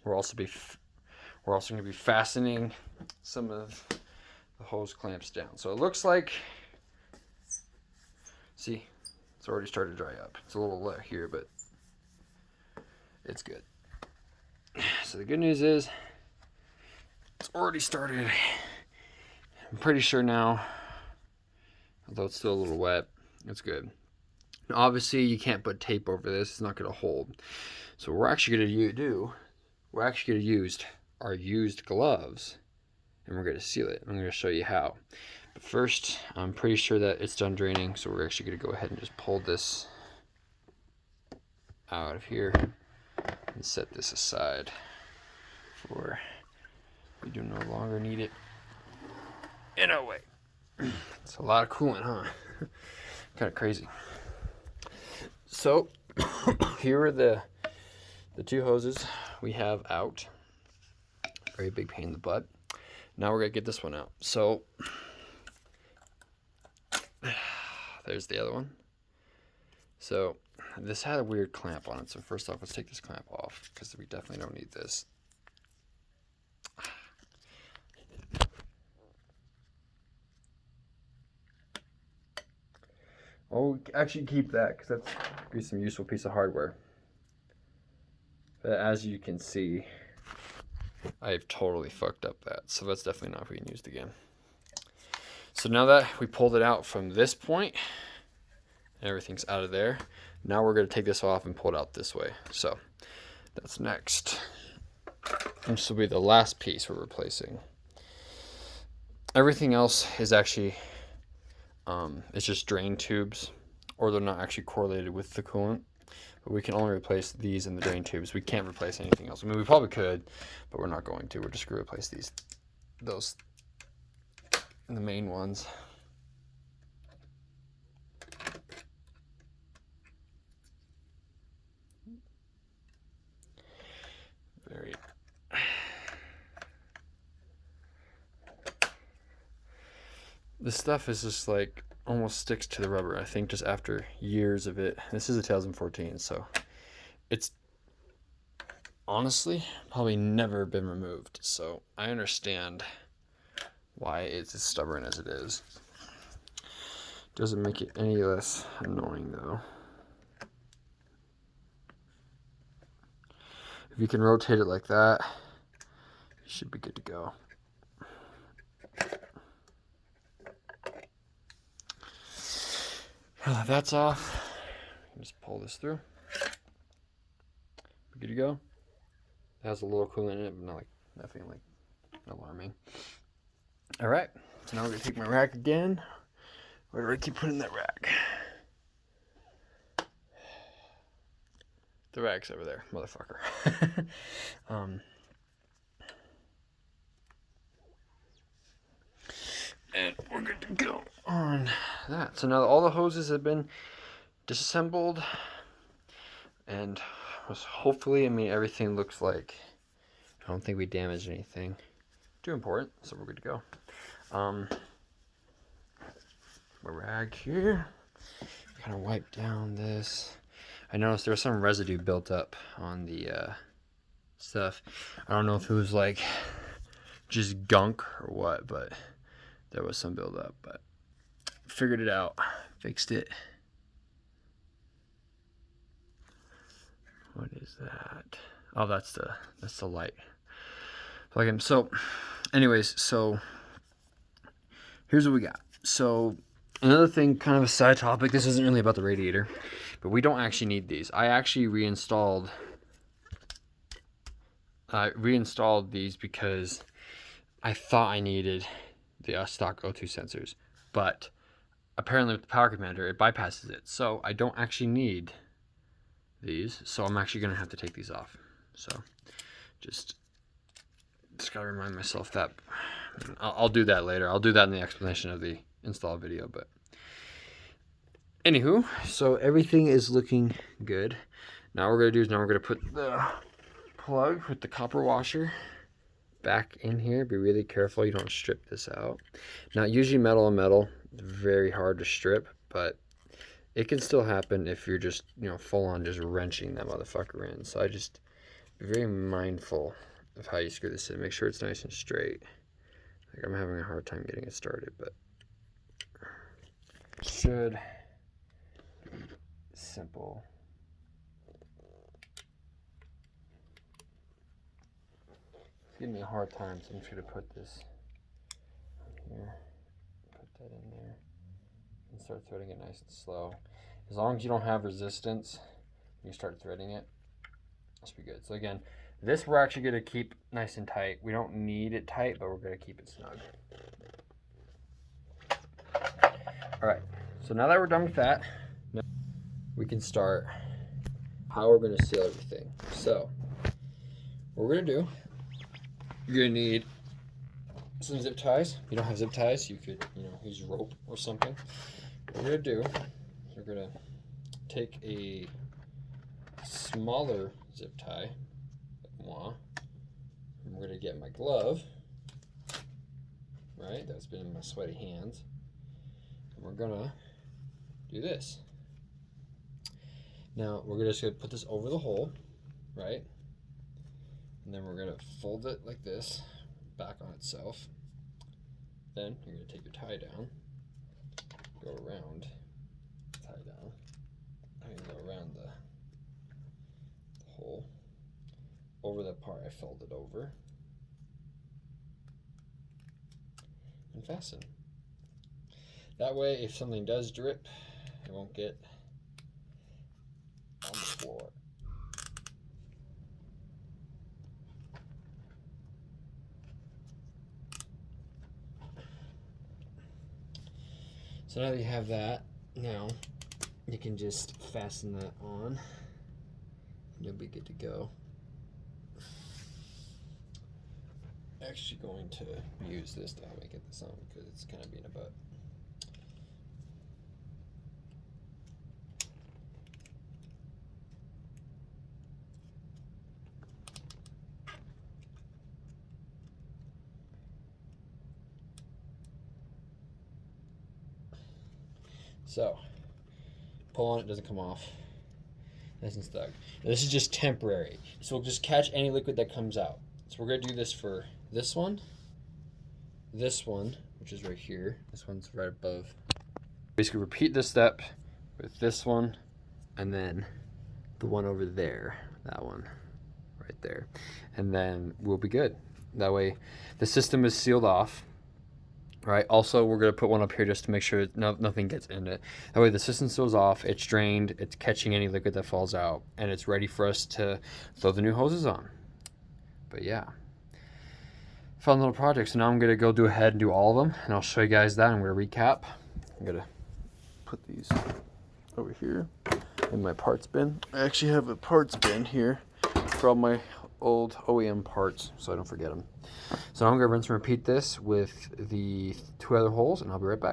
We're also going to be fastening some of the hose clamps down. So it looks like, see, it's already started to dry up. It's a little wet here, but it's good. So the good news is it's already started. I'm pretty sure now, although it's still a little wet, it's good. Now, obviously, you can't put tape over this. It's not going to hold. So what we're actually going to do, we're actually going to use our used gloves, and we're going to seal it. I'm going to show you how. But first, I'm pretty sure that it's done draining, so we're actually going to go ahead and just pull this out of here and set this aside for we do no longer need it in our way. It's a lot of coolant, huh? Kind of crazy. So here are the two hoses we have out. Very big pain in the butt. Now we're gonna get this one out. So there's the other one. So this had a weird clamp on it. So first off, let's take this clamp off because we definitely don't need this. I'll actually keep that because that's be some useful piece of hardware. But as you can see, I've totally fucked up that. So that's definitely not being used again. So now that we pulled it out from this point, and everything's out of there, now we're going to take this off and pull it out this way. So that's next. And this will be the last piece we're replacing. Everything else is actually, it's just drain tubes, or they're not actually correlated with the coolant. But we can only replace these in the drain tubes. We can't replace anything else. I mean, we probably could, but we're not going to. We're just going to replace those, the main ones. Very. This stuff is just like almost sticks to the rubber. I think just after years of it. This is a 2014, so it's honestly probably never been removed. So I understand why it's as stubborn as it is. Doesn't make it any less annoying though. If you can rotate it like that, you should be good to go. That's off. Just pull this through. We're good to go. It has a little coolant in it, but not like nothing like alarming. All right, so now we're gonna take my rack again. Where do I keep putting that rack? The rack's over there, motherfucker. And we're good to go on that. So now all the hoses have been disassembled, and hopefully, I mean, everything looks like, I don't think we damaged anything too important, so we're good to go. My rag here, kind of wipe down this. I noticed there was some residue built up on the stuff. I don't know if it was like just gunk or what, but there was some buildup. But figured it out, fixed it. What is that? Oh, that's the light plug-in. So, anyways, so here's what we got. So another thing, kind of a side topic. This isn't really about the radiator, but we don't actually need these. I actually reinstalled these because I thought I needed the stock O2 sensors, but apparently with the power commander it bypasses it, so I don't actually need these. So I'm actually gonna have to take these off. So just gotta remind myself that. I'll do that later. I'll do that in the explanation of the install video. But anywho, so everything is looking good. Now what we're gonna do is we're gonna put the plug with the copper washer back in here. Be really careful you don't strip this out. Now usually metal on metal, very hard to strip, but it can still happen if you're just, full on just wrenching that motherfucker in. So I just be very mindful of how you screw this in. Make sure it's nice and straight. Like, I'm having a hard time getting it started, but should be simple. It's giving me a hard time, so I'm just going to put this here, put that in there, and start threading it nice and slow. As long as you don't have resistance when you start threading it, that should be good. So again, this we're actually going to keep nice and tight. We don't need it tight, but we're going to keep it snug. All right, so now that we're done with that, we can start how we're going to seal everything. So what we're going to do, you're going to need some zip ties. If you don't have zip ties, you could, use rope or something. What we're going to do, we're going to take a smaller zip tie, like moi, and we're going to get my glove, right? That's been in my sweaty hands. And we're going to do this. Now, we're just going to put this over the hole, right? And then we're going to fold it like this, back on itself. Then you're going to take your tie down, go around, tie down, and go around the hole, over the part I folded over, and fasten. That way, if something does drip, it won't get on the floor. So now that you have that, now you can just fasten that on and you'll be good to go. Actually going to use this to help me get this on because it's kind of being a butt. So, pull on it, doesn't come off. Nice and stuck. Now, this is just temporary. So we'll just catch any liquid that comes out. So we're going to do this for this one, which is right here. This one's right above. Basically repeat this step with this one, and then the one over there, that one right there. And then we'll be good. That way the system is sealed off. Right. Also, we're going to put one up here just to make sure nothing gets in it. That way the system seals off, it's drained, it's catching any liquid that falls out, and it's ready for us to throw the new hoses on. But yeah, fun little project. So now I'm going to go ahead and do all of them, and I'll show you guys that. I'm going to recap. I'm going to put these over here in my parts bin. I actually have a parts bin here for all my old OEM parts, so I don't forget them. So I'm going to rinse and repeat this with the 2 other holes, and I'll be right back.